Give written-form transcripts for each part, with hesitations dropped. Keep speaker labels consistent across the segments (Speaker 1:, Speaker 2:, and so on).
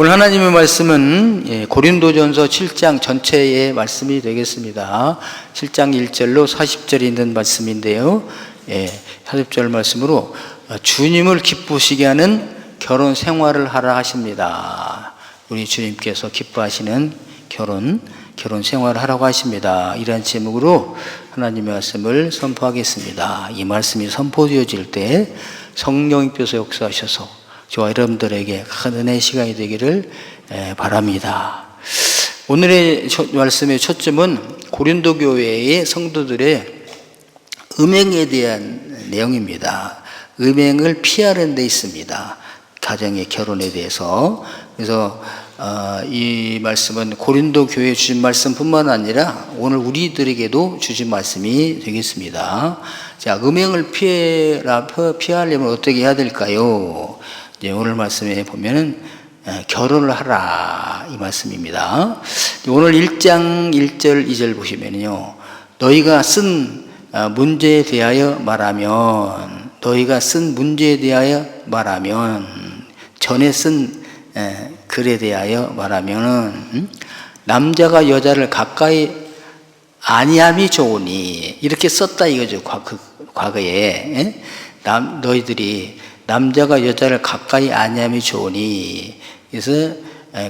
Speaker 1: 오늘 하나님의 말씀은 고린도전서 7장 전체의 말씀이 되겠습니다. 7장 1절로 40절이 있는 말씀인데요. 40절 말씀으로 주님을 기쁘시게 하는 결혼 생활을 하라 하십니다. 우리 주님께서 기뻐하시는 결혼 생활을 하라고 하십니다. 이러한 제목으로 하나님의 말씀을 선포하겠습니다. 이 말씀이 선포되어질 때 성령님께서 역사하셔서 저와 여러분들에게 큰 은혜의 시간이 되기를 바랍니다. 오늘의 말씀의 초점은 고린도 교회의 성도들의 음행에 대한 내용입니다. 음행을 피하는 데 있습니다. 가정의 결혼에 대해서. 그래서 이 말씀은 고린도 교회에 주신 말씀뿐만 아니라 오늘 우리들에게도 주신 말씀이 되겠습니다. 자, 음행을 피하려면 어떻게 해야 될까요? 오늘 말씀에 보면은 결혼을 하라 이 말씀입니다. 오늘 1장 1절 2절 보시면요, 너희가 쓴 문제에 대하여 말하면 전에 쓴 글에 대하여 말하면은 남자가 여자를 가까이 아니함이 좋으니 이렇게 썼다 이거죠. 과거에 너희들이 남자가 여자를 가까이 아니함이 좋으니, 그래서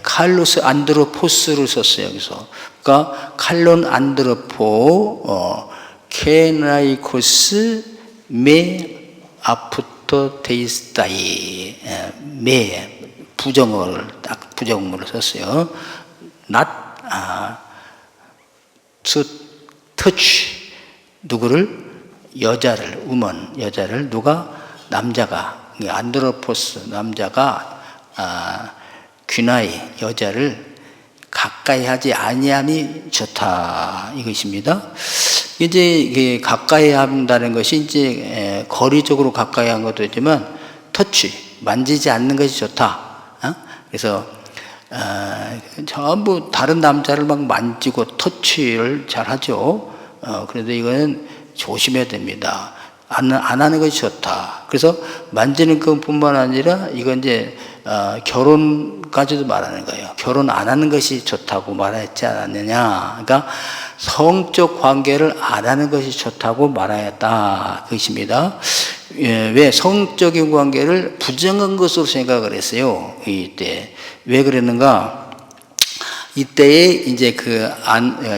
Speaker 1: 칼로스 안드로포스를 썼어요. 여기서 그러니까 칼론 안드로포 케나이코스 메 아프터 테이스타이 메 부정어를 딱 부정문을 썼어요. not to touch 누구를 여자를 누가 남자가 안드로포스 남자가 귀나이 여자를 가까이 하지 아니함이 좋다 이것입니다. 이제 가까이 한다는 것이 이제 거리적으로 가까이 한 것도 있지만 터치 만지지 않는 것이 좋다. 그래서 전부 다른 남자를 막 만지고 터치를 잘 하죠. 그런데 이거는 조심해야 됩니다. 안 하는 것이 좋다. 그래서 만지는 것뿐만 아니라 이건 이제 결혼까지도 말하는 거예요. 결혼 안 하는 것이 좋다고 말했지 않았느냐. 그러니까 성적 관계를 안 하는 것이 좋다고 말하였다 그것입니다. 왜 성적인 관계를 부정한 것으로 생각을 했어요. 이때 왜 그랬는가? 이때에 이제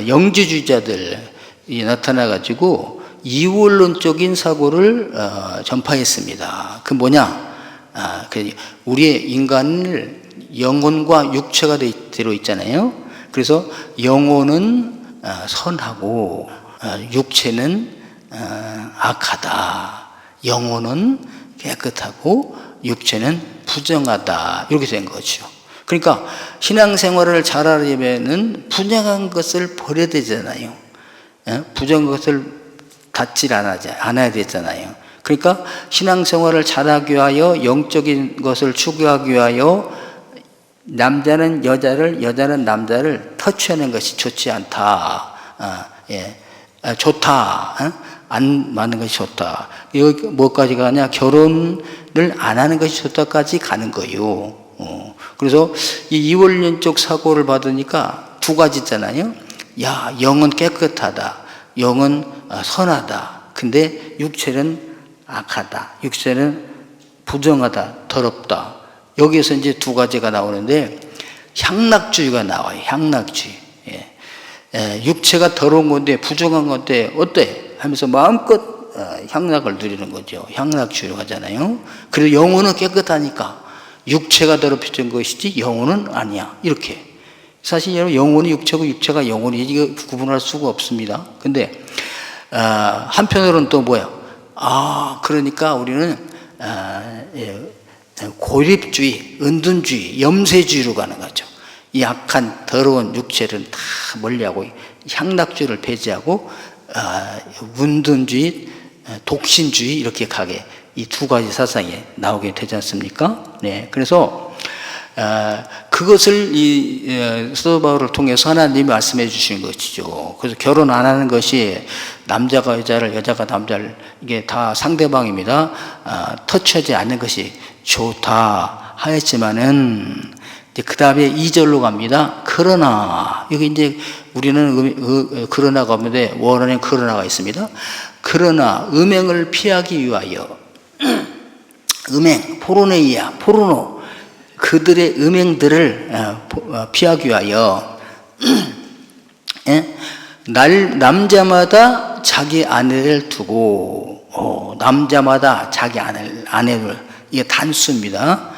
Speaker 1: 영지주의자들이 나타나가지고 이원론적인 사고를 전파했습니다. 그 뭐냐? 우리의 인간을 영혼과 육체가 들어있잖아요. 그래서 영혼은 선하고 육체는 악하다. 영혼은 깨끗하고 육체는 부정하다. 이렇게 된 거죠. 그러니까 신앙생활을 잘하려면은 부정한 것을 버려야 되잖아요. 부정한 것을 닫질 않아야 되잖아요. 그러니까 신앙생활을 잘하기 위하여 영적인 것을 추구하기 위하여 남자는 여자는 남자를 터치하는 것이 좋지 않다. 좋다. 안 맞는 것이 좋다. 여기 뭐까지 가냐? 결혼을 안 하는 것이 좋다까지 가는 거예요. 그래서 이 이원론적 사고를 받으니까 두 가지 있잖아요. 야, 영은 깨끗하다. 영은 선하다. 근데 육체는 악하다. 육체는 부정하다. 더럽다. 여기에서 이제 두 가지가 나오는데 향락주의가 나와요. 향락주의. 육체가 더러운 건데 부정한 건데 어때? 하면서 마음껏 향락을 누리는 거죠. 향락주의로 하잖아요. 그리고 영혼은 깨끗하니까 육체가 더럽혀진 것이지 영혼은 아니야. 이렇게. 사실 여러분 영혼이 육체고 육체가 영혼이 이거 구분할 수가 없습니다. 근데 한편으로는 또 뭐야? 그러니까 우리는 고립주의, 은둔주의, 염세주의로 가는 거죠. 이 약한 더러운 육체를 다 멀리하고 향락주의를 배제하고 은둔주의, 독신주의 이렇게 가게 이 두 가지 사상이 나오게 되지 않습니까? 네, 그래서 그것을 이 사도 바울을 통해서 하나님이 말씀해 주신 것이죠. 그래서 결혼 안 하는 것이 남자가 여자를, 여자가 남자를, 이게 다 상대방입니다. 터치하지 않는 것이 좋다 하였지만은 이제 그 다음에 2절로 갑니다. 그러나, 여기 이제 우리는 그러나가 없는데 원어에는 그러나가 있습니다. 그러나 음행을 피하기 위하여, 음행, 포르노, 그들의 음행들을 피하기 위하여, 남자마다 자기 아내를 두고, 남자마다 자기 아내를, 이게 단수입니다.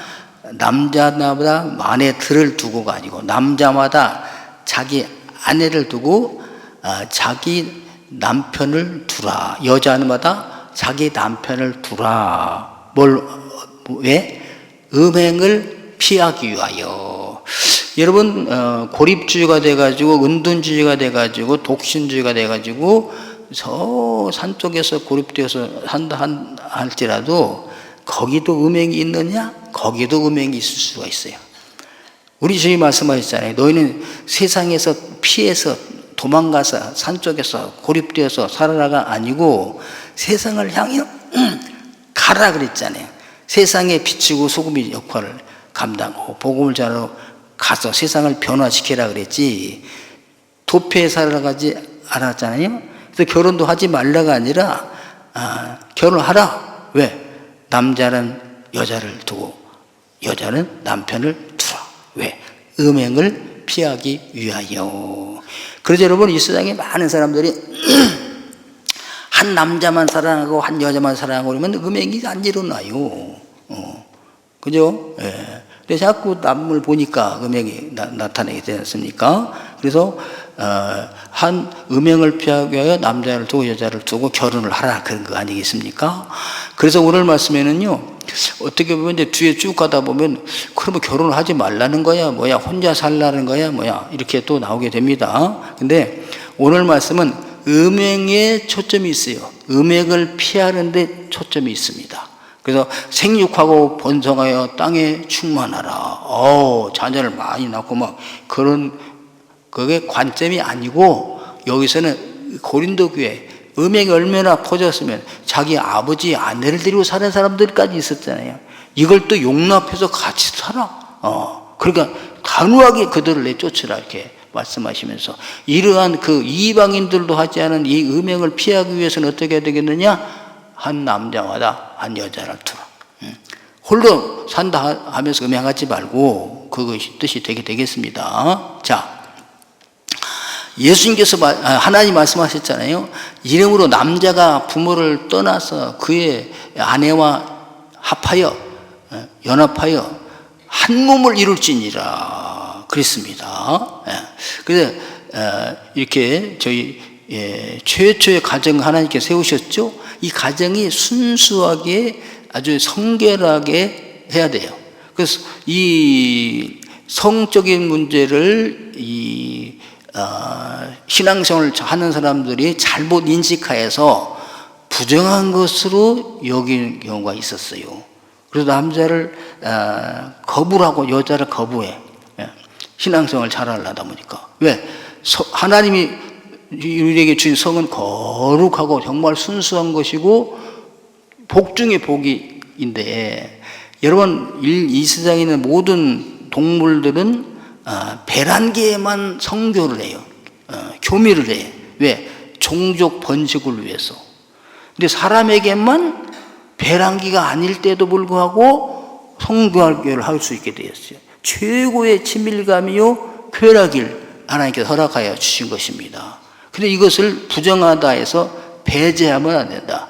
Speaker 1: 남자마다 아내들을 두고가 아니고 남자마다 자기 아내를 두고 자기 남편을 두라. 여자마다 자기 남편을 두라. 왜? 음행을 피하기 위하여. 여러분, 고립주의가 돼가지고 은둔주의가 돼가지고 독신주의가 돼가지고 저 산 쪽에서 고립되어서 산다 할지라도 거기도 음행이 있느냐? 거기도 음행이 있을 수가 있어요. 우리 주님 말씀하셨잖아요. 너희는 세상에서 피해서 도망가서 산 쪽에서 고립되어서 살아라가 아니고 세상을 향해 가라 그랬잖아요. 세상에 비치고 소금의 역할을 감당하고 복음을 전하러 가서 세상을 변화시키라 그랬지 도피해 살아가지 않았잖아요. 그래서 결혼도 하지 말라가 아니라 결혼하라. 왜? 남자는 여자를 두고 여자는 남편을 두라. 왜? 음행을 피하기 위하여. 그래서 여러분, 이 세상에 많은 사람들이 한 남자만 사랑하고 한 여자만 사랑하고 그러면 음행이 안 일어나요. 그죠? 예. 근데 자꾸 남을 보니까 음행이 나타나게 되지 않습니까? 그래서 한 음행을 피하기 위하여 남자를 두고 여자를 두고 결혼을 하라, 그런 거 아니겠습니까? 그래서 오늘 말씀에는요, 어떻게 보면 이제 뒤에 쭉 가다 보면 그러면 결혼을 하지 말라는 거야, 뭐야, 혼자 살라는 거야, 뭐야, 이렇게 또 나오게 됩니다. 근데 오늘 말씀은 음행에 초점이 있어요. 음행을 피하는 데 초점이 있습니다. 그래서 생육하고 번성하여 땅에 충만하라. 자녀를 많이 낳고 막 그런, 그게 관점이 아니고, 여기서는 고린도 교회 음행이 얼마나 퍼졌으면 자기 아버지 아내를 데리고 사는 사람들까지 있었잖아요. 이걸 또 용납해서 같이 살아. 그러니까 단호하게 그들을 내쫓으라, 이렇게 말씀하시면서, 이러한 그 이방인들도 하지 않은 이 음행을 피하기 위해서는 어떻게 해야 되겠느냐? 한 남자마다 한 여자를 두라. 홀로 산다 하면서 음행하지 말고, 그것이 뜻이 되게 되겠습니다. 자, 예수님께서 하나님 말씀하셨잖아요. 이름으로 남자가 부모를 떠나서 그의 아내와 합하여 연합하여 한 몸을 이룰지니라 그랬습니다. 그래서 이렇게 저희 최초의 가정 하나님께 세우셨죠. 이 가정이 순수하게 아주 성결하게 해야 돼요. 그래서 이 성적인 문제를 신앙생활을 하는 사람들이 잘못 인식하여서 부정한 것으로 여기는 경우가 있었어요. 그래서 남자를 거부를 하고 여자를 거부해. 신앙생활을 잘하려다 보니까. 왜? 하나님이 우리에게 주신 성은 거룩하고 정말 순수한 것이고 복 중에 복인데, 여러분, 이 세상에 있는 모든 동물들은 배란개에만 성교를 해요. 교미를 해. 왜? 종족 번식을 위해서. 근데 사람에게만 배란기가 아닐 때도 불구하고 성교를 할 수 있게 되었어요. 최고의 친밀감이요 쾌락을 하나님께서 허락하여 주신 것입니다. 근데 이것을 부정하다 해서 배제하면 안 된다.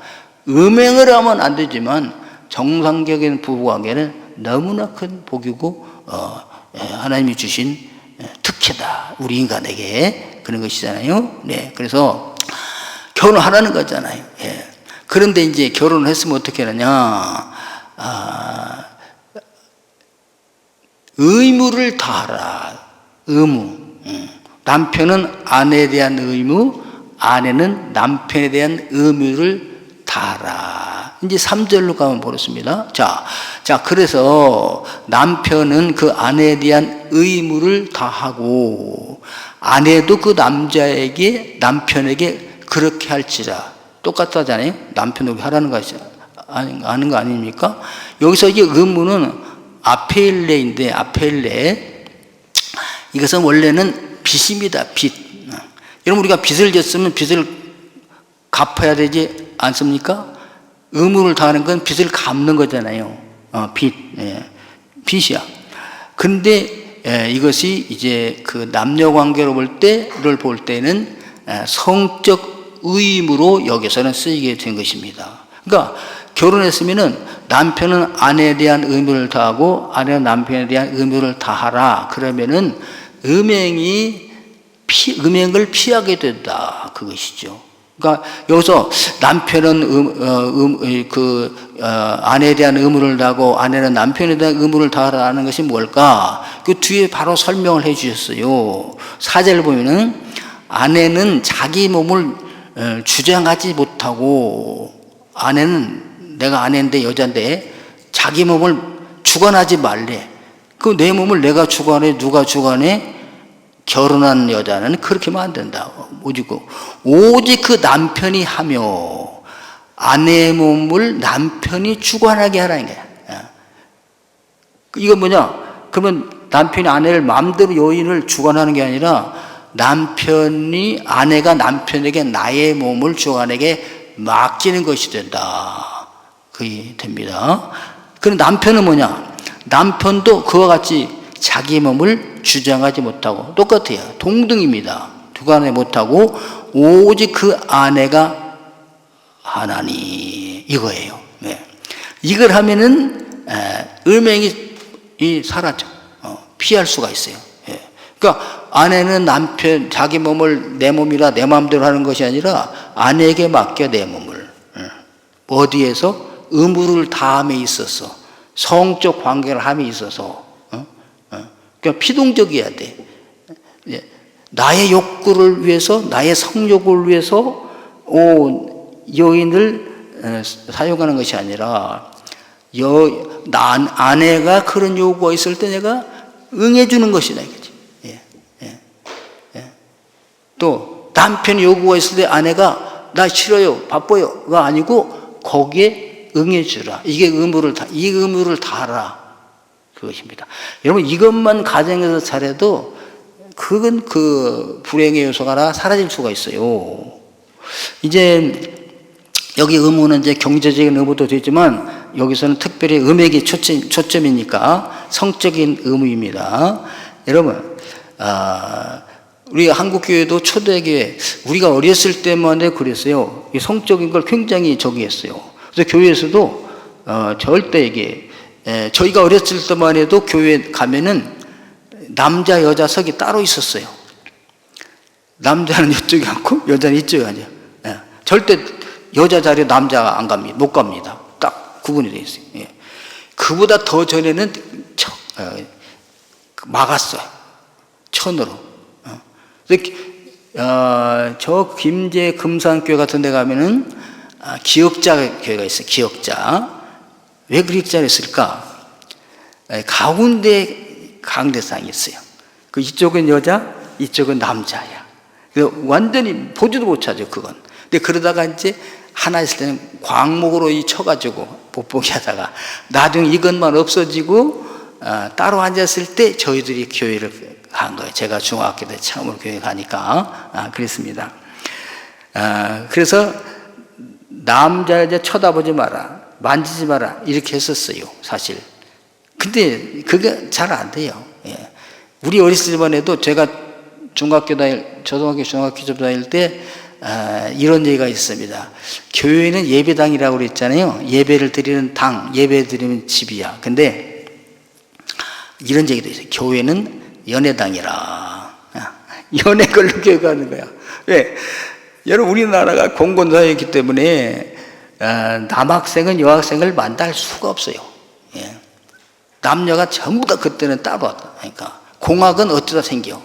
Speaker 1: 음행을 하면 안 되지만 정상적인 부부관계는 너무나 큰 복이고 하나님이 주신 특혜다, 우리 인간에게. 그런 것이잖아요. 네, 그래서 결혼하라는 거잖아요. 예. 그런데 이제 결혼을 했으면 어떻게 하느냐? 의무를 다하라. 의무. 남편은 아내에 대한 의무, 아내는 남편에 대한 의무를 다하라. 이제 3절로 가면 보겠습니다. 자, 그래서 남편은 그 아내에 대한 의무를 다하고, 아내도 그 남편에게 그렇게 할지라. 똑같다잖아요. 남편에게 하라는 것이 아는 거 아닙니까? 여기서 이제 의무는 아펠레인데, 아펠레, 이것은 원래는 빚입니다. 빚. 여러분 우리가 빚을 졌으면 빚을 갚아야 되지 않습니까? 의무를 다하는 건 빚을 갚는 거잖아요. 빚. 빚이야. 근데 이것이 이제 그 남녀 관계로 볼 때는 성적 의무로 여기서는 쓰이게 된 것입니다. 그러니까 결혼했으면은 남편은 아내에 대한 의무를 다하고 아내는 남편에 대한 의무를 다하라. 그러면은 음행을 피하게 된다. 그것이죠. 그러니까 여기서 남편은 아내에 대한 의무를 다하고 아내는 남편에 대한 의무를 다하라는 것이 뭘까? 그 뒤에 바로 설명을 해 주셨어요. 4절을 보면은 아내는 자기 몸을 주장하지 못하고, 아내는 내가 아내인데 여자인데 자기 몸을 주관하지 말래. 그 내 몸을 내가 주관해? 누가 주관해? 결혼한 여자는 그렇게 하면 안 된다. 오직 그 남편이 하며 아내의 몸을 남편이 주관하게 하라는 거야. 이건 뭐냐? 그러면 남편이 아내를 마음대로 여인을 주관하는 게 아니라 아내가 남편에게 나의 몸을 주관에게 맡기는 것이 된다. 그게 됩니다. 그럼 남편은 뭐냐? 남편도 그와 같이 자기 몸을 주장하지 못하고, 똑같아요. 동등입니다. 주관하지 못하고 오직 그 아내가 하나니, 이거예요. 이걸 하면은 음행이 사라져. 피할 수가 있어요. 그러니까 아내는 남편 자기 몸을 내 몸이라 내 마음대로 하는 것이 아니라 아내에게 맡겨, 내 몸을. 어디에서? 의무를 다함에 있어서, 성적 관계를 함에 있어서. 그러니까 피동적이어야 돼. 나의 욕구를 위해서, 나의 성욕을 위해서 여인을 사용하는 것이 아니라 아내가 그런 요구가 있을 때 내가 응해주는 것이다, 이거지. 또 남편이 요구가 있을 때 아내가 나 싫어요, 바빠요가 아니고 거기에 응해주라. 이게 이 의무를 다하라. 그것입니다. 여러분 이것만 가정에서 잘해도 그건 그 불행의 요소가 하나 사라질 수가 있어요. 이제 여기 의무는 이제 경제적인 의무도 되지만 여기서는 특별히 음액이 초점이니까 성적인 의무입니다. 여러분, 우리 한국교회도 초대교회, 우리가 어렸을 때만 해도 그랬어요. 성적인 걸 굉장히 했어요. 그래서 교회에서도 절대 이게, 저희가 어렸을 때만 해도 교회 가면은 남자 여자 석이 따로 있었어요. 남자는 이쪽에 앉고 여자는 이쪽에 앉아요. 절대 여자 자리에 남자가 안 갑니다. 못 갑니다. 딱 구분이 되어 있어요. 그보다 더 전에는 막았어요. 천으로. 저 김제 금산교회 같은 데 가면은 기역자 교회가 있어요. 기역자. 왜 기역자를 했을까? 가운데 강대상이 있어요. 그 이쪽은 여자, 이쪽은 남자야. 그래서 완전히 보지도 못하죠, 그건. 근데 그러다가 이제 하나 있을 때는 광목으로 쳐가지고 돋보게 하다가 나중에 이것만 없어지고 따로 앉았을 때 저희들이 교회를 간 거예요. 제가 중학교 때 처음으로 교회 가니까 그랬습니다. 그래서 남자 여자 쳐다보지 마라, 만지지 마라 이렇게 했었어요, 사실. 근데 그게 잘 안 돼요. 우리 어렸을 때만 해도 제가 초등학교 다닐 때 이런 얘기가 있습니다. 교회는 예배당이라고 그랬잖아요. 예배를 드리는 당, 예배 드리는 집이야. 근데 이런 얘기도 있어요. 교회는 연애당이라. 연애 걸로 교육하는 거야. 왜? 여러분 우리나라가 공권사회이기 때문에 남학생은 여학생을 만날 수가 없어요. 남녀가 전부 다 그때는 따로 왔다. 그러니까 공학은 어쩌다 생겨.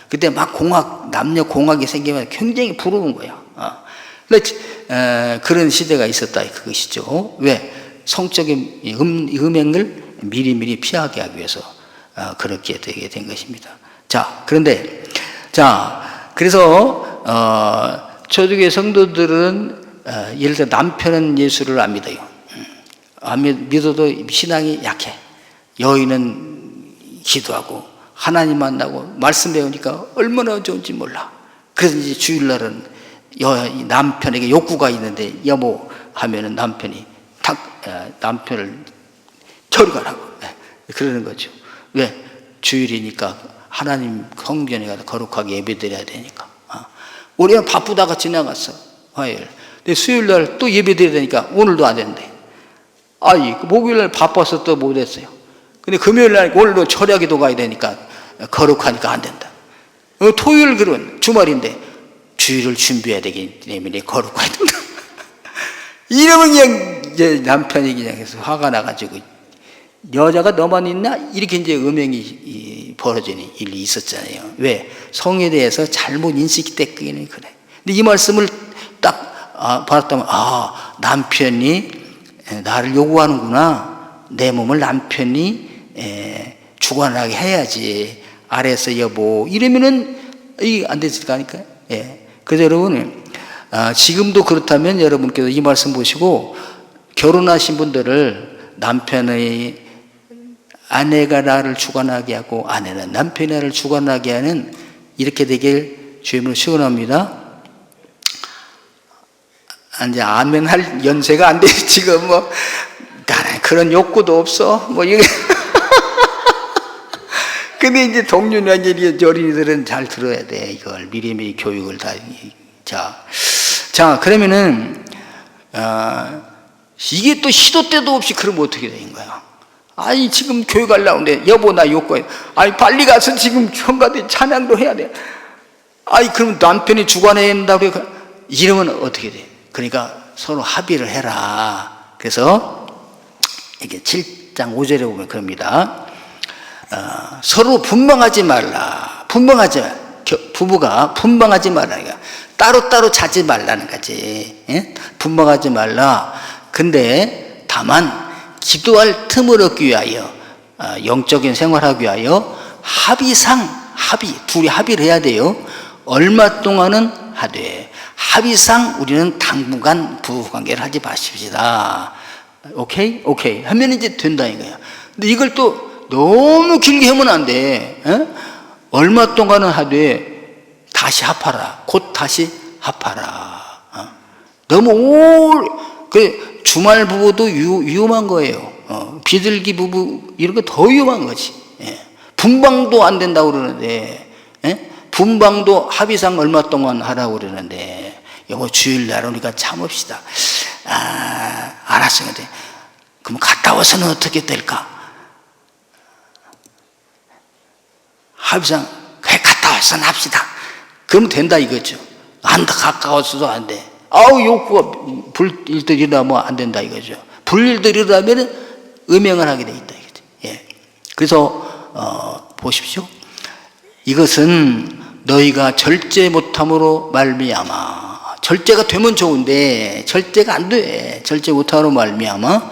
Speaker 1: 그때 막 남녀 공학이 생기면 굉장히 부러운 거야. 그런 시대가 있었다, 그것이죠. 왜? 성적인 음행을 미리미리 피하게 하기 위해서 그렇게 되게 된 것입니다. 그래서 초대교회 성도들은 예를 들어 남편은 예수를 안 믿어요. 안 믿어도 신앙이 약해. 여인은 기도하고 하나님 만나고 말씀 배우니까 얼마나 좋은지 몰라. 그래서 이제 주일날은 남편에게 욕구가 있는데 여보 하면은 남편이 남편을 저리 가라고 그러는 거죠. 왜? 주일이니까 하나님 성전에 가서 거룩하게 예배드려야 되니까. 우리는 바쁘다가 지나갔어, 화요일. 근데 수요일날 또 예배드려야 되니까 오늘도 안 된대. 목요일날 바빠서 또 못했어요. 근데 금요일날 오늘도 철야기도 가야 되니까 거룩하니까 안 된다. 토요일 그러면 주말인데 주일을 준비해야 되기 때문에 거룩해야 된다. 이러면 그냥 이제 남편이 그냥 해서 화가 나가지고 여자가 너만 있나? 이렇게 이제 음행이 벌어지는 일이 있었잖아요. 왜? 성에 대해서 잘못 인식이 됐기는 그래. 근데 이 말씀을 딱 받았다면 남편이 나를 요구하는구나. 내 몸을 남편이 주관하게 해야지. 아래서 여보 이러면은 이게 안 됐을 거 아닐까요? 그래서 여러분 지금도 그렇다면 여러분께서 이 말씀 보시고 결혼하신 분들을 남편의 아내가 나를 주관하게 하고 아내는 남편이 나를 주관하게 하는 이렇게 되길 주님으로 축원합니다. 이제 아멘 할 연세가 안 돼. 지금 나는 그런 욕구도 없어. 이게 근데 이제 동료나 이제 어린이들은 잘 들어야 돼. 이걸 미리미리 교육을 다. 자, 그러면은, 이게 또 시도 때도 없이 그러면 어떻게 되는 거야? 지금 교육하려는데, 여보, 나 욕구해. 빨리 가서 지금 현가대 찬양도 해야 돼. 그럼 남편이 주관해야 된다고 그래. 이러면 어떻게 돼? 그러니까 서로 합의를 해라. 그래서, 이게 7장 5절에 보면 그럽니다. 서로 분방하지 말라. 부부가 분방하지 말라. 따로따로 자지 말라는 거지. 분방하지 말라. 근데 다만 기도할 틈을 얻기 위하여 영적인 생활하기 위하여 둘이 합의를 해야 돼요. 얼마 동안은 하되 합의상 우리는 당분간 부부관계를 하지 마십시다. 오케이 하면 이제 된다 이거야. 근데 이걸 또 너무 길게 하면 안 돼. 얼마 동안은 하되 다시 합하라. 곧 다시 합하라. 너무 주말 부부도 위험한 거예요. 비둘기 부부 이런 거 더 위험한 거지. 분방도 안 된다고 그러는데 분방도 합의상 얼마 동안 하라고 그러는데 여보 주일날 오니까 참읍시다. 알았어. 근데 그럼 갔다 와서는 어떻게 될까? 합의상 갔다 와서 합시다. 그러면 된다 이거죠. 가까워서도 안 돼. 욕구가 불일들 일어나면 안 된다 이거죠. 불일들 일어나면 음행을 하게 돼 있다 이거죠. 그래서 보십시오. 이것은 너희가 절제 못함으로 말미암아. 절제가 되면 좋은데 절제가 안 돼. 절제 못함으로 말미암아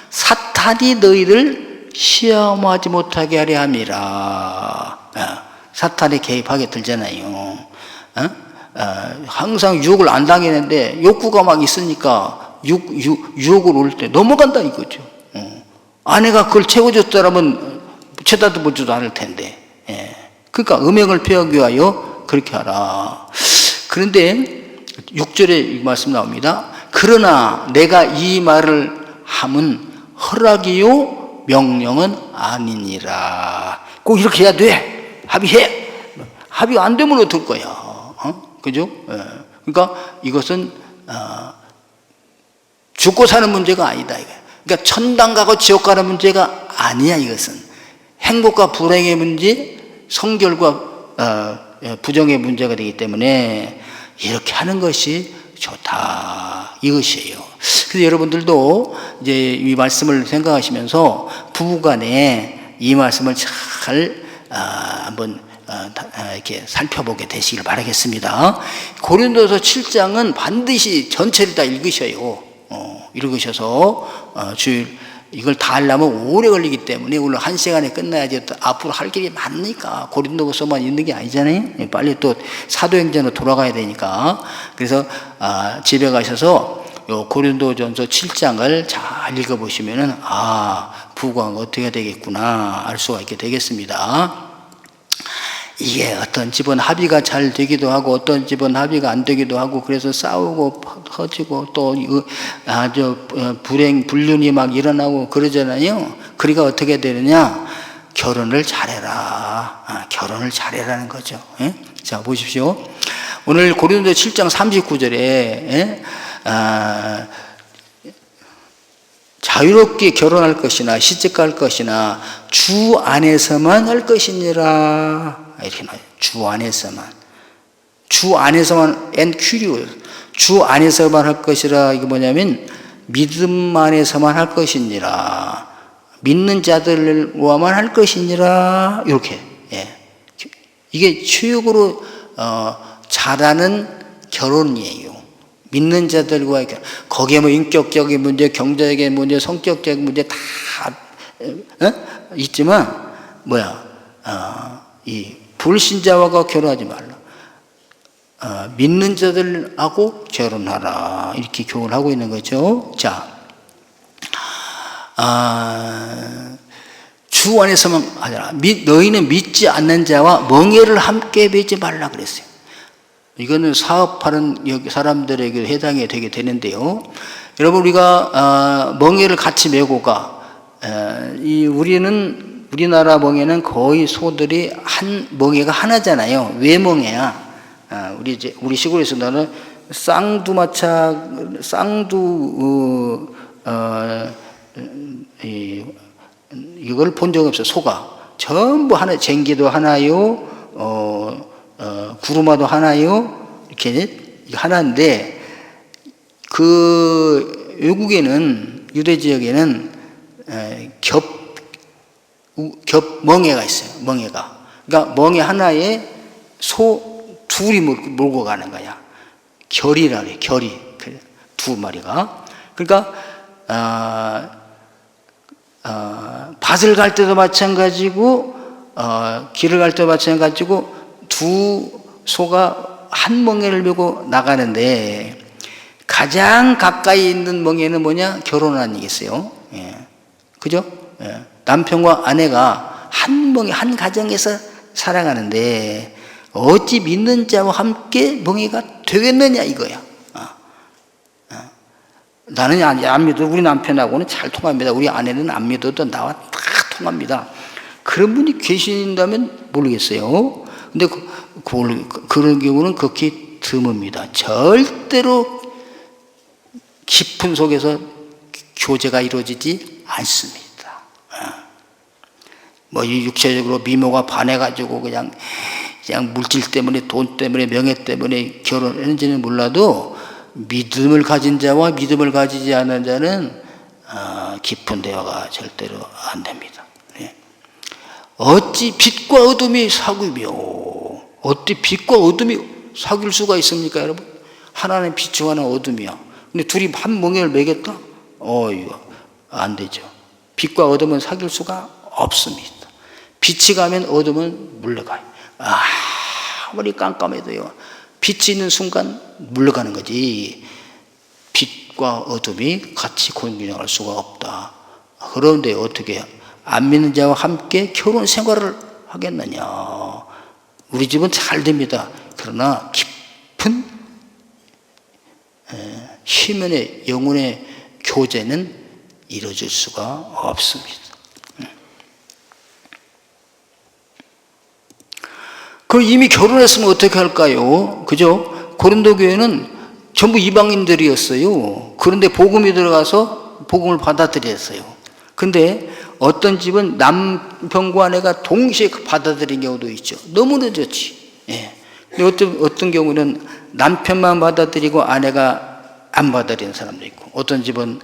Speaker 1: 사탄이 너희를 시험하지 못하게 하려 함이라. 사탄이 개입하게 들잖아요. 항상 유혹을 안 당했는데 욕구가 막 있으니까 유혹을 올 때 넘어간다 이거죠. 아내가 그걸 채워줬더라면 쳐다보지도 않을 텐데. 그러니까 음행을 피하기 위하여 그렇게 하라. 그런데 6절에 이 말씀 나옵니다. 그러나 내가 이 말을 함은 허락이요 명령은 아니니라. 꼭 이렇게 해야 돼. 합의해. 합의 안 되면 어떨 거야. 그죠? 그러니까 이것은 죽고 사는 문제가 아니다. 그러니까 천당 가고 지옥 가는 문제가 아니야. 이것은 행복과 불행의 문제, 성결과 부정의 문제가 되기 때문에 이렇게 하는 것이 좋다. 이것이에요. 그래서 여러분들도 이제 이 말씀을 생각하시면서 부부간에 이 말씀을 잘 한번 이렇게 살펴보게 되시길 바라겠습니다. 고린도서 7장은 반드시 전체를 다 읽으셔요. 읽으셔서 주일 이걸 다 하려면 오래 걸리기 때문에 오늘 1시간에 끝나야지 또 앞으로 할 길이 많으니까 고린도서만 읽는 게 아니잖아요. 빨리 또 사도행전으로 돌아가야 되니까. 그래서 집에 가셔서 요 고린도전서 7장을 잘 읽어보시면은 부부관계가 어떻게 되겠구나 알 수가 있게 되겠습니다. 이게 어떤 집은 합의가 잘 되기도 하고 어떤 집은 합의가 안 되기도 하고 그래서 싸우고 터지고 또 아주 불륜이 막 일어나고 그러잖아요. 그러니까 어떻게 되느냐? 결혼을 잘해라. 결혼을 잘해라는 거죠. 예? 자, 보십시오. 오늘 고린도 7장 39절에 자유롭게 결혼할 것이나 시집갈 것이나 주 안에서만 할 것이니라. 이렇게 나와요. 주 안에서만. 주 안에서만, 주 안에서만 할 것이라. 이게 뭐냐면 믿음 안에서만 할 것이니라. 믿는 자들과만 할 것이니라. 이렇게. 예. 이게 최고로 잘하는 결혼이에요. 믿는 자들과의 결혼. 거기에 뭐 인격적인 문제, 경제적인 문제, 성격적인 문제 다 있지만 이 불신자와 결혼하지 말라. 믿는 자들하고 결혼하라. 이렇게 교훈을 하고 있는 거죠. 자, 주 안에서만 하잖아. 너희는 믿지 않는 자와 멍에를 함께 매지 말라 그랬어요. 이거는 사업하는 사람들에게 해당이 되게 되는데요. 여러분, 우리가 멍에를 같이 메고 가. 우리나라 멍에는 거의 소들이 멍에가 하나잖아요. 왜 멍에야? 우리 시골에서 나는 이걸 본 적 없어요. 소가 전부 하나, 쟁기도 하나요, 구루마도 하나요, 이렇게 하나인데, 그 외국에는, 유대 지역에는 멍에가 있어요. 멍에가. 그러니까 멍에 하나에 소 둘이 몰고 가는 거야. 결이라 그래. 결이 두 마리가. 그러니까 밭을 갈 때도 마찬가지고 길을 갈 때도 마찬가지고 두 소가 한 멍에를 메고 나가는데, 가장 가까이 있는 멍에는 뭐냐? 결혼 아니겠어요? 예. 그죠? 예. 남편과 아내가 한 멍에, 한 가정에서 살아가는데 어찌 믿는 자와 함께 멍에가 되겠느냐 이거야. 나는 안 믿어도 우리 남편하고는 잘 통합니다. 우리 아내는 안 믿어도 나와 다 통합니다. 그런 분이 계신다면 모르겠어요. 근데 그런 경우는 극히 드뭅니다. 절대로 깊은 속에서 교제가 이루어지지 않습니다. 이 육체적으로 미모가 반해가지고 그냥 물질 때문에, 돈 때문에, 명예 때문에 결혼했는지는 몰라도 믿음을 가진 자와 믿음을 가지지 않은 자는 깊은 대화가 절대로 안 됩니다. 어찌 빛과 어둠이 사귀며, 어찌 빛과 어둠이 사귈 수가 있습니까, 여러분? 하나는 빛이고 하나는 어둠이야. 근데 둘이 한 멍에를 매겠다? 이거 안 되죠. 빛과 어둠은 사귈 수가 없습니다. 빛이 가면 어둠은 물러가요. 아무리 깜깜해도요, 빛이 있는 순간 물러가는 거지. 빛과 어둠이 같이 공존할 수가 없다. 그런데 어떻게 안 믿는 자와 함께 결혼 생활을 하겠느냐? 우리 집은 잘 됩니다. 그러나 깊은 희면의 영혼의 교제는 이루어질 수가 없습니다. 그럼 이미 결혼했으면 어떻게 할까요? 그죠? 고린도 교회는 전부 이방인들이었어요. 그런데 복음이 들어가서 복음을 받아들였어요. 근데 어떤 집은 남편과 아내가 동시에 받아들인 경우도 있죠. 너무 늦었지. 예. 근데 어떤 경우는 남편만 받아들이고 아내가 안 받아들이는 사람도 있고, 어떤 집은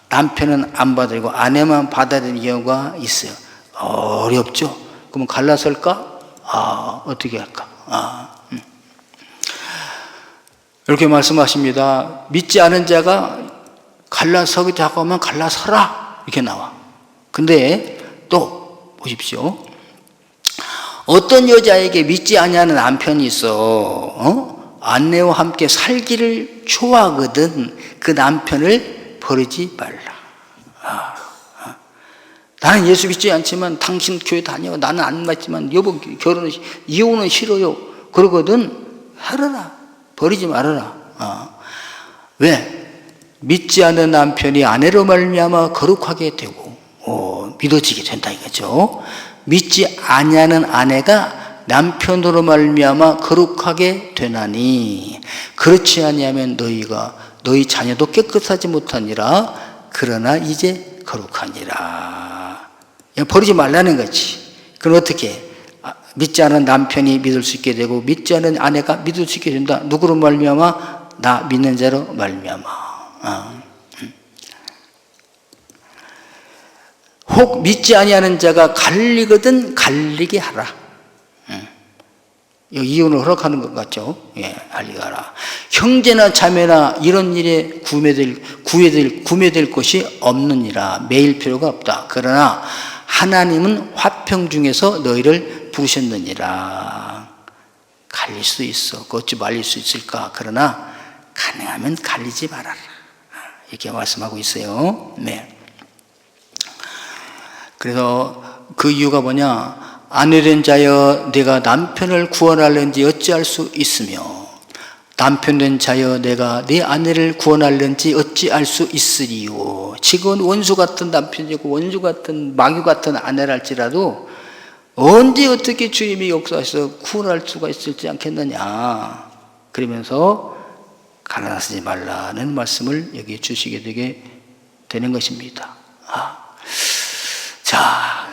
Speaker 1: 남편은 안 받아들이고 아내만 받아들이는 경우가 있어요. 어렵죠. 그러면 갈라설까? 어떻게 할까? 이렇게 말씀하십니다. 믿지 않은 자가 갈라서자고 하면 갈라서라 이렇게 나와. 근데 또 보십시오. 어떤 여자에게 믿지 아니하는 남편이 있어. 아내와 함께 살기를 좋아하거든. 그 남편을 버리지 말라. 나는 예수 믿지 않지만 당신 교회 다녀. 나는 안 맞지만 여보 이혼은 싫어요. 그러거든. 하라라. 버리지 말아라. 왜? 믿지 않는 남편이 아내로 말미암아 거룩하게 되고 믿어지게 된다 이거죠. 믿지 아니하는 아내가 남편으로 말미암아 거룩하게 되나니 그렇지 아니하면 너희 자녀도 깨끗하지 못하니라. 그러나 이제 거룩하니라. 버리지 말라는 거지. 그럼 어떻게? 믿지 않은 남편이 믿을 수 있게 되고 믿지 않은 아내가 믿을 수 있게 된다. 누구로 말미암아? 나 믿는 자로 말미암아. 혹 믿지 아니하는 자가 갈리거든 갈리게 하라. 이혼을 허락하는 것 같죠? 예, 갈리게 하라. 형제나 자매나 이런 일에 구매될 것이 없느니라. 매일 필요가 없다. 그러나 하나님은 화평 중에서 너희를 부르셨느니라. 갈릴 수 있어. 어찌 말릴 수 있을까? 그러나 가능하면 갈리지 말아라. 이렇게 말씀하고 있어요. 네. 그래서 그 이유가 뭐냐? 아내된 자여 내가 남편을 구원하려는지 어찌할 수 있으며 남편된 자여 내가 네 아내를 구원하려는지 어찌할 수 있으리요. 지금 원수 같은 남편이고 원수 같은 마귀 같은 아내랄지라도 언제 어떻게 주님이 역사하셔서 구원할 수가 있을지 않겠느냐. 그러면서 가라사지 말라는 말씀을 여기 주시게 되는 것입니다. 자,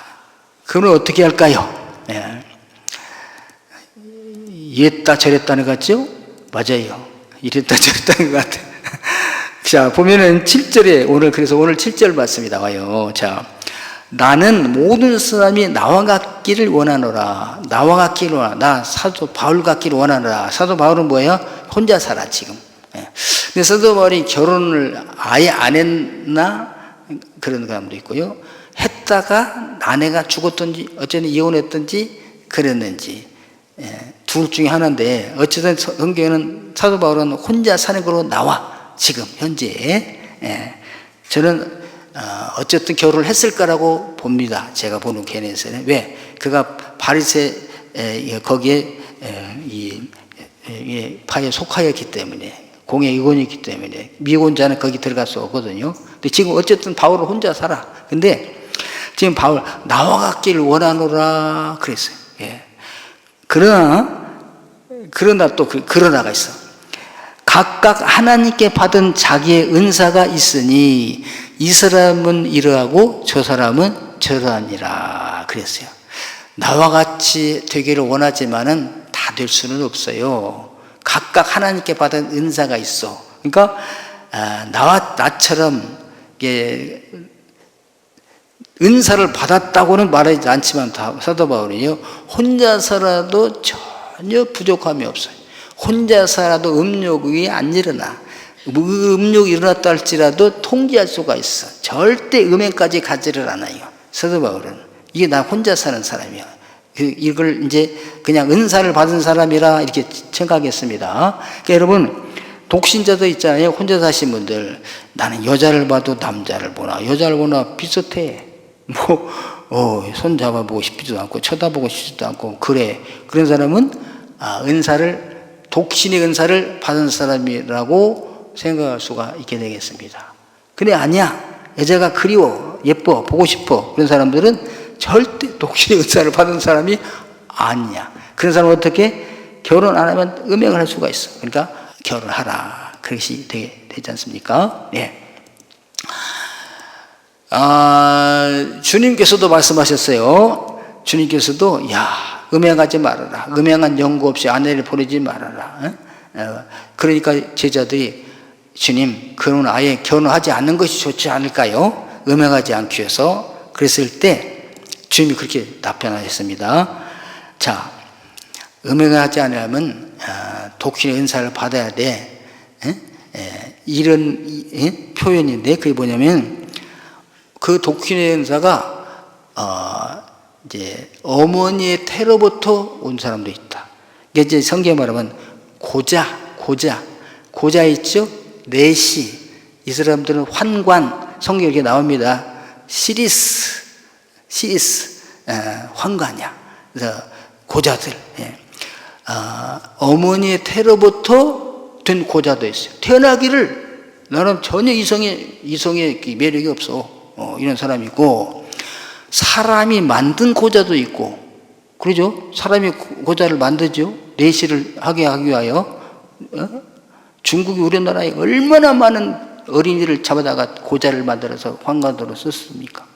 Speaker 1: 그러면 어떻게 할까요? 예. 이랬다 저랬다는 것 같죠? 맞아요. 이랬다 저랬다는 것 같아요. 자, 보면은 7절에 그래서 오늘 7절 말씀이 나와요. 자, 나는 모든 사람이 나와 같기를 원하노라. 나와 같기를 원하노라. 나 사도 바울 같기를 원하노라. 사도 바울은 뭐예요? 혼자 살아 지금. 예. 근데 사도 바울이 결혼을 아예 안 했나? 그런 사람도 있고요. 했다가 아내가 죽었든지 어쨌든 이혼했든지 그랬는지 둘 중에 하나인데 어쨌든 성경에는 사도 바울은 혼자 사는 걸로 나와 지금 현재. 저는 어쨌든 결혼을 했을 거라고 봅니다. 제가 보는 개념에서는. 왜? 그가 바리새 거기에 이 파에 속하였기 때문에 공의 이혼이기 때문에 미혼자는 거기 들어갈 수 없거든요. 근데 지금 어쨌든 바울은 혼자 살아. 근데 지금 바울 나와 같기를 원하노라 그랬어요. 예. 그러나 또 그러나가 있어. 각각 하나님께 받은 자기의 은사가 있으니 이 사람은 이러하고 저 사람은 저러하니라 그랬어요. 나와 같이 되기를 원하지만은 다 될 수는 없어요. 각각 하나님께 받은 은사가 있어. 그러니까 나처럼 은사를 받았다고는 말하지 않지만 사도 바울이요 혼자서라도 전혀 부족함이 없어요. 혼자서라도 음욕이 안 일어나. 음욕이 일어났다 할지라도 통제할 수가 있어. 절대 음행까지 가지를 않아요. 사도 바울은. 이게 나 혼자 사는 사람이야. 이걸 이제 그냥 은사를 받은 사람이라 이렇게 생각했습니다. 그러니까 여러분 독신자도 있잖아요. 혼자 사신 분들. 나는 여자를 봐도 남자를 보나 여자를 보나 비슷해. 손 잡아보고 싶지도 않고 쳐다보고 싶지도 않고 그래. 그런 사람은 독신의 은사를 받은 사람이라고 생각할 수가 있게 되겠습니다. 근데 아니야. 여자가 그리워, 예뻐, 보고 싶어. 그런 사람들은 절대 독신의 은사를 받은 사람이 아니야. 그런 사람은 어떻게? 결혼 안 하면 음행을 할 수가 있어. 그러니까 결혼하라. 그것이 되지 않습니까? 네. 주님께서도 말씀하셨어요. 주님께서도 음행하지 말아라. 음행한 연고 없이 아내를 보내지 말아라. 그러니까 제자들이 주님 그러면 아예 결혼하지 않는 것이 좋지 않을까요? 음행하지 않기 위해서. 그랬을 때 주님이 그렇게 답변하셨습니다. 자, 음행을 하지 않으려면 독신의 은사를 받아야 돼. 이런 표현인데 그게 뭐냐면 그 독신의 은사가 이제 어머니의 태로부터 온 사람도 있다. 이게 이제 성경에 말하면 고자 있죠? 내시. 이 사람들은 환관. 성경에 이렇게 나옵니다. 시리스. 시스, 환관이야. 그래서 고자들. 어머니의 태로부터 된 고자도 있어요. 태어나기를 나는 전혀 이성의 매력이 없어. 이런 사람이 있고, 사람이 만든 고자도 있고, 그러죠? 사람이 고자를 만들죠? 내시를 하게 하기 위하여. 중국이 우리나라에 얼마나 많은 어린이를 잡아다가 고자를 만들어서 환관으로 썼습니까?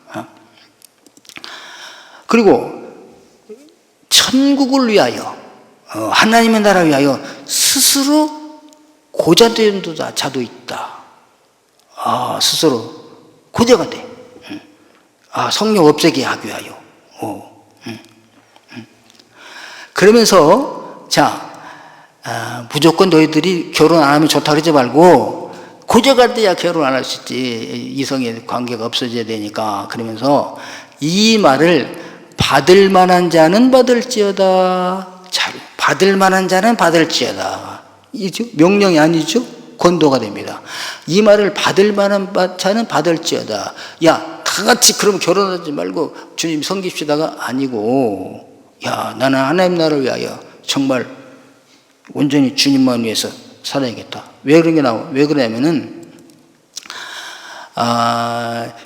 Speaker 1: 그리고 천국을 위하여, 하나님의 나라를 위하여 스스로 고자된 자도 있다. 스스로 고자가 돼. 성령 없애게 하기 위하여. 그러면서 무조건 너희들이 결혼 안 하면 좋다 그러지 말고 고자가 돼야 결혼 안 할 수 있지. 이성의 관계가 없어져야 되니까. 그러면서 이 말을 받을 만한 자는 받을지어다. 받을 만한 자는 받을지어다. 이죠? 명령이 아니죠? 권도가 됩니다. 이 말을 받을 만한 자는 받을지어다. 야, 다 같이 그럼 결혼하지 말고 주님 섬깁시다가 아니고, 야, 나는 하나님 나라를 위하여 정말 온전히 주님만 위해서 살아야겠다. 왜 그러냐면은,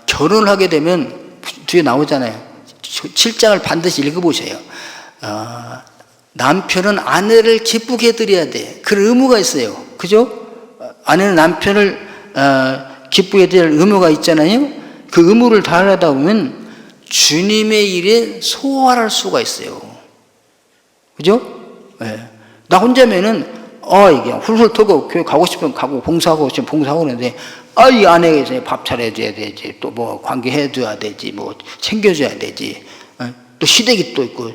Speaker 1: 결혼을 하게 되면 뒤에 나오잖아요. 7장을 반드시 읽어보세요. 남편은 아내를 기쁘게 해드려야 돼. 그런 의무가 있어요. 그죠? 아내는 남편을 기쁘게 해드릴 의무가 있잖아요. 그 의무를 다하다 보면 주님의 일에 소홀할 수가 있어요. 그죠? 네. 나 혼자면은 이게 훌훌 털고 교회 가고 싶으면 가고 봉사하고 싶으면 봉사하고 그러는데 이 아내가 있어요. 밥 차려줘야 되지, 또 뭐 관계해줘야 되지, 뭐 챙겨줘야 되지. 또 시댁이 또 있고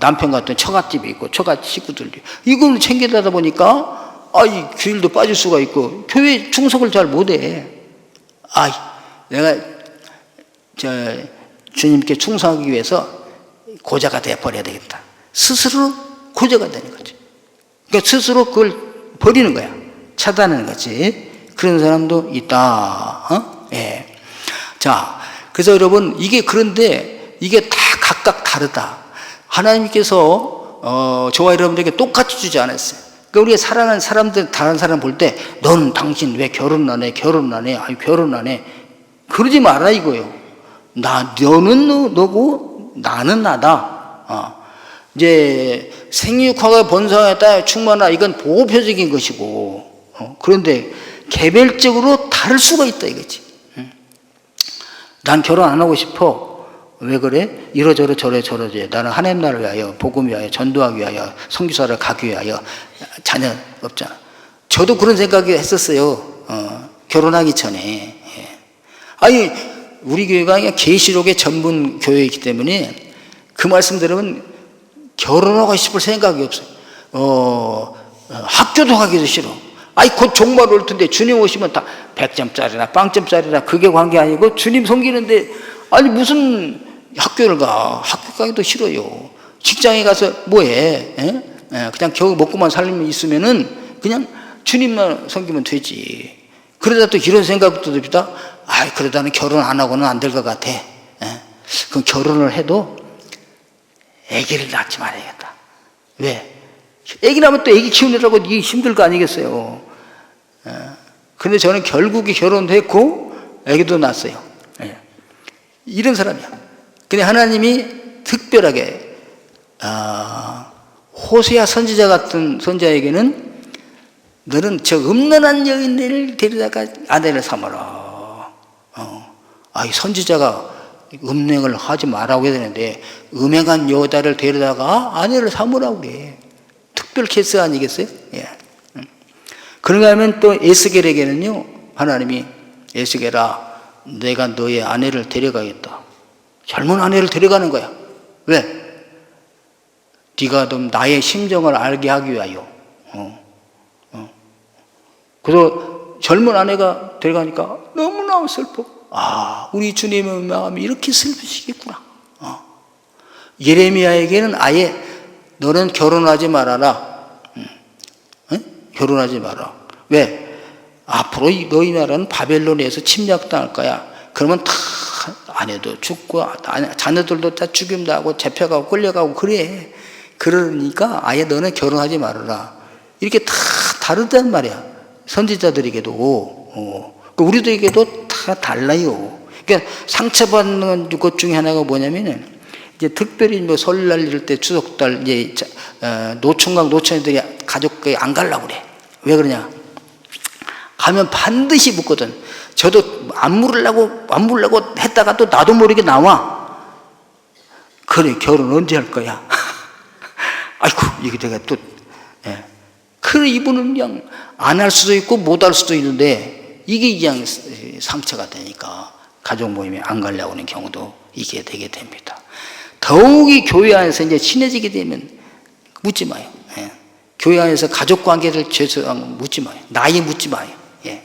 Speaker 1: 남편 같은 처갓집이 있고 처갓 식구들이 이걸 챙겨다다 보니까 이 주일도 빠질 수가 있고 교회 충성을 잘 못해. 내가 주님께 충성하기 위해서 고자가 되어버려야 되겠다. 스스로 고자가 되는 거지. 그러니까 스스로 그걸 버리는 거야. 차단하는 거지. 그런 사람도 있다. 예. 자, 그래서 여러분 그런데 이게 다 각각 다르다. 하나님께서 저와 여러분들에게 똑같이 주지 않았어요. 그러니까 우리가 사랑하는 사람들, 다른 사람 볼 때 너는 당신 왜 결혼 안 해? 결혼 안 해? 결혼 안 해? 그러지 마라 이거예요. 너는 너고 나는 나다. 이제 생육화가 번성에 따라 충만하다. 이건 보호표적인 것이고, 그런데 개별적으로 다를 수가 있다 이거지. 난 결혼 안 하고 싶어. 왜 그래? 이러저러 저러저러지. 나는 하나님 나라를 위하여, 복음 위하여, 전도하기 위하여, 선교사를 가기 위하여. 자녀 없잖아. 저도 그런 생각이 했었어요. 결혼하기 전에. 아니, 우리 교회가 그냥 계시록의 전문 교회이기 때문에 그 말씀 들으면 결혼하고 싶을 생각이 없어요. 학교도 가기도 싫어. 곧 종말 올 텐데 주님 오시면 다 100점짜리나 빵점짜리나 그게 관계 아니고 주님 섬기는데 무슨 학교를 가. 학교 가기도 싫어요. 직장에 가서 뭐해? 그냥 겨우 먹고만 살면 있으면은 그냥 주님만 섬기면 되지. 그러다 또 이런 생각도 듭니다. 그러다 는 결혼 안 하고는 안 될 것 같아. 그럼 결혼을 해도 아기를 낳지 말아야겠다. 왜? 아기 낳으면 또 아기 키우느라고 이게 힘들 거 아니겠어요. 그런데 저는 결국에 결혼도 했고 아기도 낳았어요. 이런 사람이야. 근데 하나님이 특별하게 호세아 선지자 같은 선지자에게는 너는 저 음란한 여인을 데려다가 아내를 삼아라. 이 선지자가 음행을 하지 말라고 해야 되는데 음행한 여자를 데려다가 아내를 삼으라고 그래. 특별 케이스 아니겠어요? 예. 그런가 하면 또 에스겔에게는요, 하나님이 에스겔아, 내가 너의 아내를 데려가겠다. 젊은 아내를 데려가는 거야. 왜? 네가 좀 나의 심정을 알게 하기 위하여. 그래서 젊은 아내가 데려가니까 너무너무 슬퍼. 우리 주님의 마음이 이렇게 슬프시겠구나. 예레미야에게는 아예 너는 결혼하지 말아라. 결혼하지 마라. 왜? 앞으로 너희 나라는 바벨론에서 침략당할 거야. 그러면 다 아내도 죽고 자녀들도 다 죽임당하고 잡혀가고 끌려가고 그래. 그러니까 아예 너는 결혼하지 말아라. 이렇게 다 다르단 말이야. 선지자들에게도. 우리들에게도 다 달라요. 그러니까 상처받는 것 중에 하나가 뭐냐면은 이제 특별히 뭐 설날 이럴 때 추석달 이제 노총각 노처녀들이 가족에 안 가려고 그래. 왜 그러냐? 가면 반드시 묻거든. 저도 안 물으려고 했다가 또 나도 모르게 나와. 그래, 결혼 언제 할 거야? 아이고, 이게 내가 또, 예. 그래, 이분은 그냥 안 할 수도 있고 못 할 수도 있는데 이게 그냥 상처가 되니까 가족 모임에 안 가려고 하는 경우도 이게 되게 됩니다. 더욱이 교회 안에서 이제 친해지게 되면 묻지 마요. 예. 교회 안에서 가족 관계를 묻지 마요. 나이 묻지 마요. 예.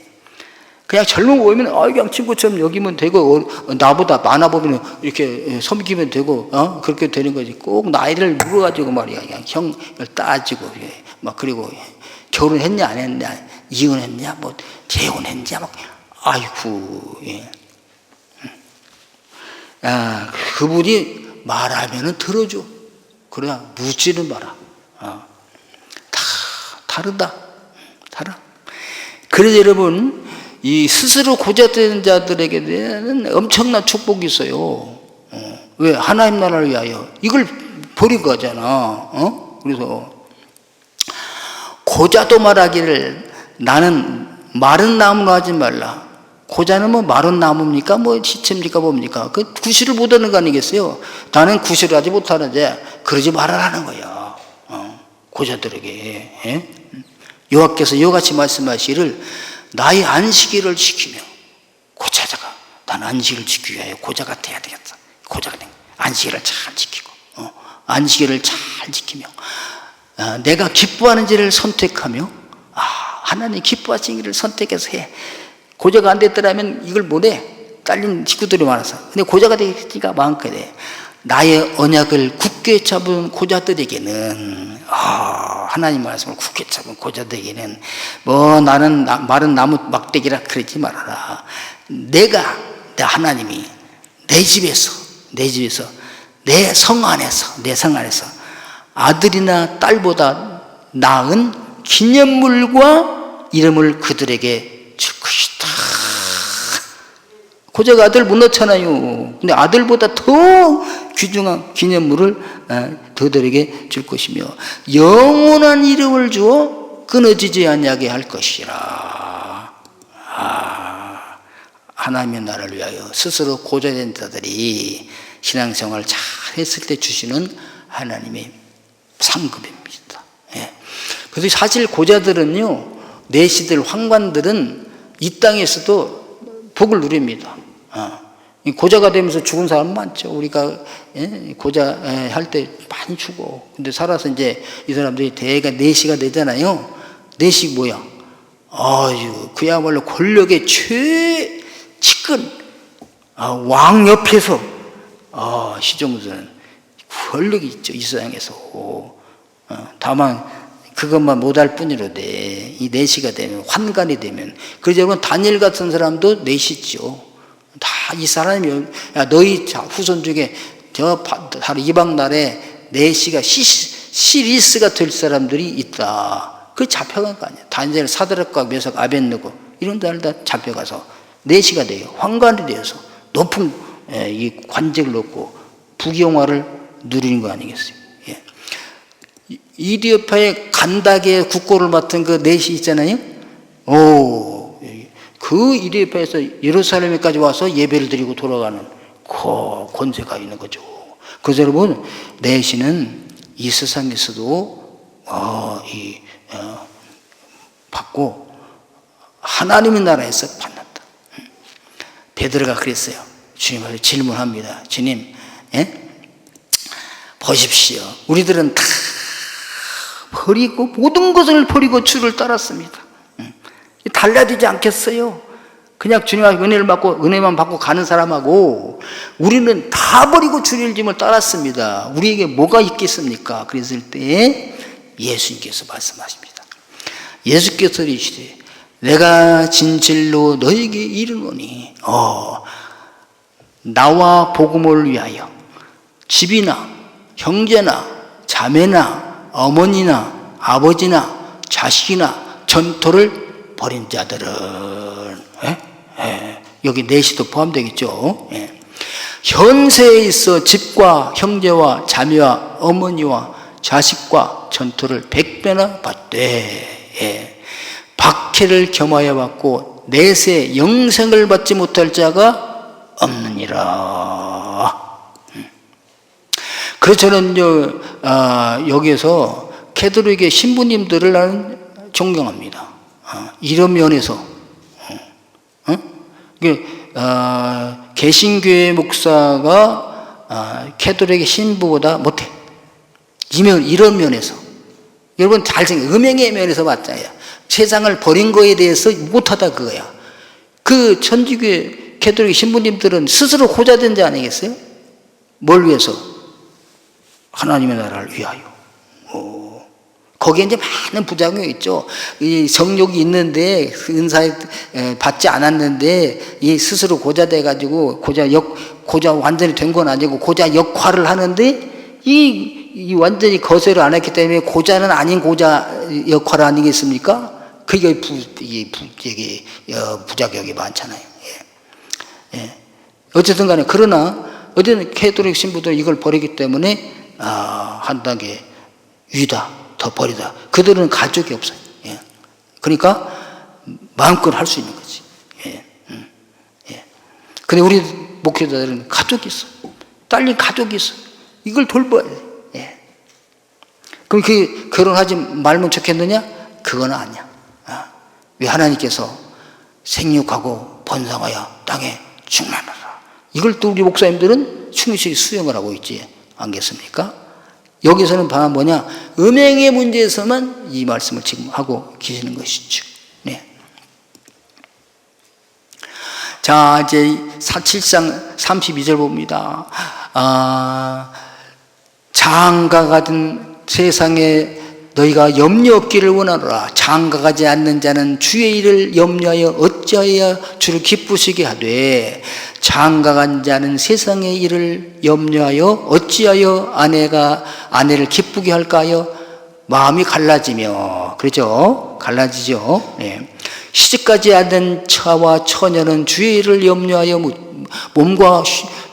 Speaker 1: 그냥 젊은 거 보면 그냥 친구처럼 여기면 되고 나보다 많아 보면 이렇게 섬기면 되고 그렇게 되는 거지. 꼭 나이를 물어가지고 말이야. 그냥 형을 따지고 예. 막 그리고 결혼했냐 안 했냐, 이혼했냐, 뭐 재혼했냐, 막 아이고 예. 그분이 말하면은 들어줘. 그래야 묻지는 마라. 다 다르다. 달라. 그래서 여러분, 이 스스로 고자된 자들에게는 엄청난 축복이 있어요. 왜? 하나님 나라를 위하여. 이걸 버린 거잖아. 그래서 고자도 말하기를 나는 마른 나무로 하지 말라. 고자는 뭐 마른 나무입니까? 뭐 시체입니까? 뭡니까? 그 구실을 못하는 거 아니겠어요? 나는 구실을 하지 못하는데 그러지 말아라는 거야. 고자들에게. 예? 여호와께서 이같이 말씀하시기를 나의 안식일을 지키며 고자자가 난 안식일을 지키기 위하여 고자가 돼야 되겠다. 고자가 된 안식일을 잘 지키고 안식일을 잘 지키며 내가 기뻐하는 일을 선택하며 하나님 기뻐하시는 일을 선택해서 해. 고자가 안 됐더라면 이걸 못해. 딸린 식구들이 많아서. 근데 고자가 되기가 마음껏 해. 나의 언약을 굳게 잡은 고자들에게는 하나님 말씀을 굳게 잡은 고자들에게는 뭐 나는 마른 나무 막대기라 그러지 말아라. 내 하나님이 내 집에서 내 성 안에서 아들이나 딸보다 나은 기념물과 이름을 그들에게 줄 것이다. 고자가 아들 못 낳잖아요. 근데 아들보다 더 귀중한 기념물을 그들에게 줄 것이며 영원한 이름을 주어 끊어지지 않게 할 것이라. 하나님의 나라를 위하여 스스로 고자된 자들이 신앙생활을 잘 했을 때 주시는 하나님의 상급입니다. 예. 그래서 사실 고자들은요, 내시들, 황관들은 이 땅에서도 복을 누립니다. 고자가 되면서 죽은 사람 많죠. 우리가 고자 할 때 많이 죽어. 근데 살아서 이제 이 사람들이 대가 내시가 되잖아요. 내시 뭐야? 그야말로 권력의 최측근 왕 옆에서 시종들은 권력이 있죠. 이 세상에서. 다만 그것만 못할 뿐이로되 이 내시가 되면, 환관이 되면, 그래서 여러분 다니엘 같은 사람도 내시죠. 다 이 사람이 너희 후손 중에 저 이방 나라에 내시가 시리스가 될 사람들이 있다. 그 잡혀간 거 아니야. 다니엘, 사드락과 메삭, 아벳느고 이런 데를 다 잡혀가서 내시가 돼요. 환관이 되어서 높은 이 관직을 얻고 부귀영화를 누리는 거 아니겠어요? 예. 이디오피아의 간다게 국고를 맡은 그 내시 있잖아요. 그 이디오피아에서 예루살렘에까지 와서 예배를 드리고 돌아가는 그 권세가 있는 거죠. 그래서 여러분, 내시는 이 세상에서도 받고 하나님의 나라에서 받는다. 베드로가 그랬어요. 주님한테 질문합니다. 주님, 보십시오. 우리들은 다 버리고 모든 것을 버리고 주를 따랐습니다. 달라지지 않겠어요? 그냥 주님의 은혜를 받고 은혜만 받고 가는 사람하고 우리는 다 버리고 주님을 따랐습니다. 우리에게 뭐가 있겠습니까? 그랬을 때 예수님께서 말씀하십니다. 예수께서 이르시되 내가 진실로 너에게 이르노니 나와 복음을 위하여 집이나 형제나 자매나 어머니나 아버지나 자식이나 전토를 벌인 자들은 여기 내시도 포함되겠죠. 현세에 있어 집과 형제와 자매와 어머니와 자식과 전토를 100배나 받되 박해를 겸하여 받고 내세 영생을 받지 못할 자가 없느니라. 그래서 저는 여기에서 캐톨릭의 신부님들을 나는 존경합니다. 이런 면에서 개신교회 목사가 캐톨릭의 신부보다 못해. 이런 면에서. 여러분 잘 생각해요. 음행의 면에서 봤잖아요. 세상을 버린 거에 대해서 못하다 그거야. 그 천주교회 캐톨릭 신부님들은 스스로 호자된 자 아니겠어요? 뭘 위해서? 하나님의 나라를 위하여. 거기에 이제 많은 부작용이 있죠. 이 정욕이 있는데 은사에 받지 않았는데 이 스스로 고자돼 가지고 고자 완전히 된 건 아니고 고자 역할을 하는데 이 완전히 거세를 안 했기 때문에 고자는 아닌 고자 역할 아니겠습니까? 그게 부작용이 많잖아요. 어쨌든 간에 그러나 어쨌든 캐톨릭 신부들 이걸 버리기 때문에 한 단계 위다. 더 버리다. 그들은 가족이 없어요. 그러니까 마음껏 할 수 있는 거지. 근데 우리 목회자들은 가족이 있어. 딸린 가족이 있어. 이걸 돌봐야 돼. 그럼 그 결혼하지 말면 좋겠느냐? 그건 아니야. 왜 하나님께서 생육하고 번성하여 땅에 충만하라. 이걸 또 우리 목사님들은 충실히 수용을 하고 있지 않겠습니까? 여기서는 다 뭐냐? 음행의 문제에서만 이 말씀을 지금 하고 계시는 것이죠. 자, 이제 7장 32절 봅니다. 장가 가든 세상에 너희가 염려 없기를 원하노라. 장가 가지 않는 자는 주의 일을 염려하여 어찌하여 주를 기쁘시게 하되 장가 간 자는 세상의 일을 염려하여 어찌하여 아내를 기쁘게 할까요? 마음이 갈라지며, 그렇죠? 갈라지죠. 시집가지 않는 처와 처녀는 주의 일을 염려하여 몸과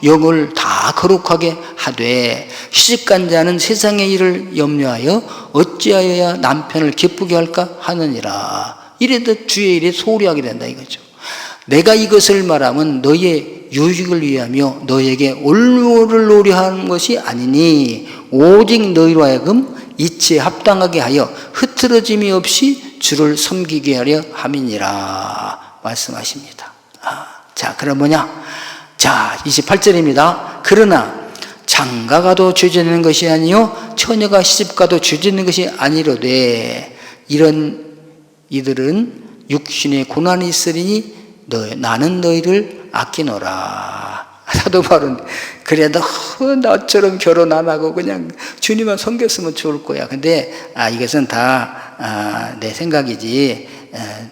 Speaker 1: 영을 다 거룩하게 하되 시집간 자는 세상의 일을 염려하여 어찌하여야 남편을 기쁘게 할까 하느니라. 이래도 주의 일에 소홀히 하게 된다 이거죠. 내가 이것을 말하면 너희의 유익을 위하며 너희에게 올무를 노려하는 것이 아니니 오직 너희로 하여금 이치에 합당하게 하여 흐트러짐이 없이 주를 섬기게 하려 함이니라 말씀하십니다. 자, 그럼 뭐냐? 자, 28절입니다. 그러나 장가가도 죄짓는 것이 아니요 처녀가 시집가도 죄짓는 것이 아니로되 이들은 육신의 고난이 있으리니 나는 너희를 아끼노라. 사도 바울은 그래도 나처럼 결혼 안 하고 그냥 주님만 섬겼으면 좋을 거야. 근데 이것은 다 내 생각이지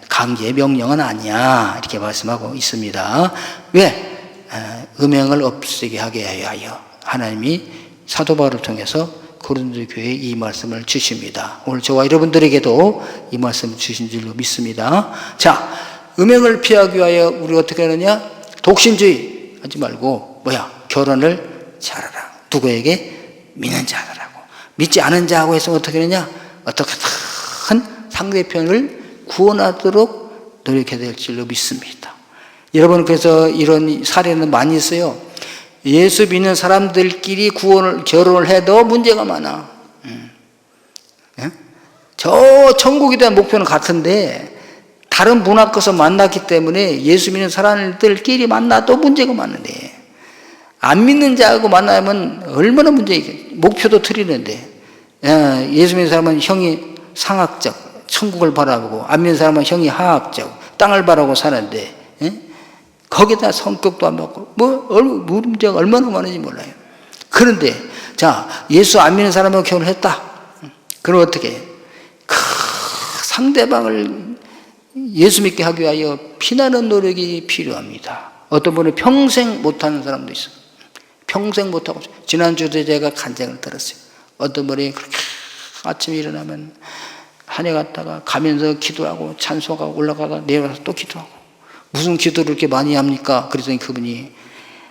Speaker 1: 강제의 명령은 아니야. 이렇게 말씀하고 있습니다. 왜? 음행을 없애게 하게 하여 하나님이 사도 바울을 통해서 고린도 교회에 이 말씀을 주십니다. 오늘 저와 여러분들에게도 이 말씀을 주신 줄로 믿습니다. 자, 음행을 피하기 위하여 우리가 어떻게 하느냐? 독신주의 하지 말고 결혼을 잘하라. 누구에게? 믿는 자들하고. 믿지 않은 자하고 해서 어떻게 하느냐? 어떻게든 상대편을 구원하도록 노력해야 될 줄로 믿습니다. 여러분, 그래서 이런 사례는 많이 있어요. 예수 믿는 사람들끼리 결혼을 해도 문제가 많아. 저 천국에 대한 목표는 같은데 다른 문화에서 만났기 때문에 예수 믿는 사람들끼리 만나도 문제가 많은데 안 믿는 자하고 만나면 얼마나 문제이겠. 목표도 틀리는데 예수 믿는 사람은 형이 상학적 천국을 바라보고 안 믿는 사람은 형이 하학적 땅을 바라고 사는데 거기다 성격도 안 받고 문제가 얼마나 많은지 몰라요. 그런데 자, 예수 안 믿는 사람하고 결혼했다. 그럼 어떻게 해? 상대방을 예수 믿게 하기 위하여 피나는 노력이 필요합니다. 어떤 분은 평생 못하는 사람도 있어요. 평생 못하고. 지난주에 제가 간증을 들었어요. 어떤 분이 그렇게 아침에 일어나면 산에 갔다가 가면서 기도하고 찬송하고 올라가다 내려가서 또 기도하고. 무슨 기도를 이렇게 많이 합니까? 그랬더니 그분이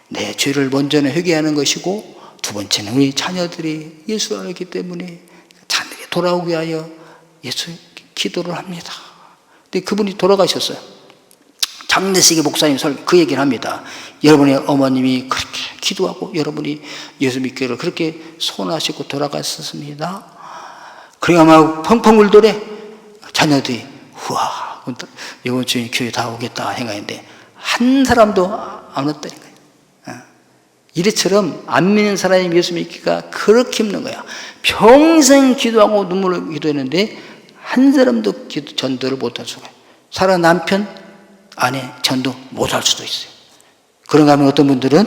Speaker 1: 내 죄를 먼저는 회개하는 것이고 두 번째는 우리 자녀들이 예수 알기 때문에 자녀들이 돌아오기 위하여 예수 기도를 합니다. 근데 그분이 돌아가셨어요. 장례식의 목사님 그 얘기를 합니다. 여러분의 어머님이 그렇게 기도하고 여러분이 예수 믿기를 그렇게 소원하시고 돌아가셨습니다. 그러니까 막 펑펑 울더래. 자녀들이 우와 이번 주에 교회 다 오겠다 생각했는데 한 사람도 안 왔다는 거예요. 이래처럼 안 믿는 사람이 예수 믿기가 그렇게 힘든 거야. 평생 기도하고 눈물을 기도했는데 한 사람도 전도를 못할 수가 있어요. 사랑 남편, 아내 전도 못할 수도 있어요. 그런가 하면 어떤 분들은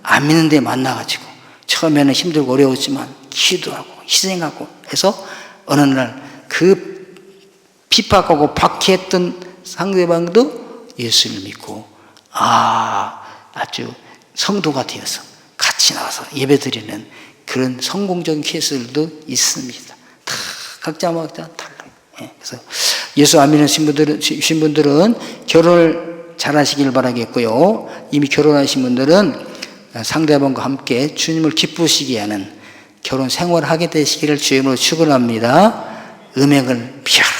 Speaker 1: 안 믿는 데 만나가지고 처음에는 힘들고 어려웠지만 기도하고 희생하고 해서 어느 날 그 핍박하고 박해했던 상대방도 예수를 믿고 아주 성도가 되어서 같이 나와서 예배드리는 그런 성공적인 케이스들도 있습니다. 다 각자 달라요. 그래서 예수 안 믿는 신분들은 결혼을 잘 하시길 바라겠고요. 이미 결혼하신 분들은 상대방과 함께 주님을 기쁘시게 하는 결혼 생활을 하게 되시기를 주님으로 축원합니다. 음행을 피하라.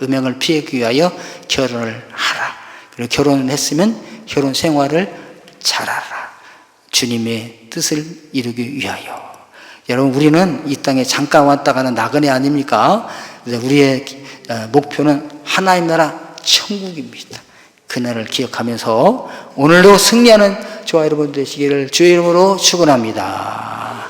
Speaker 1: 음행을 피하기 위하여 결혼을 하라. 그리고 결혼을 했으면 결혼 생활을 잘하라. 주님의 뜻을 이루기 위하여. 여러분 우리는 이 땅에 잠깐 왔다 가는 나그네 아닙니까? 우리의 목표는 하나님 나라 천국입니다. 그날을 기억하면서 오늘도 승리하는 저와 여러분 되시기를 주의 이름으로 축원합니다.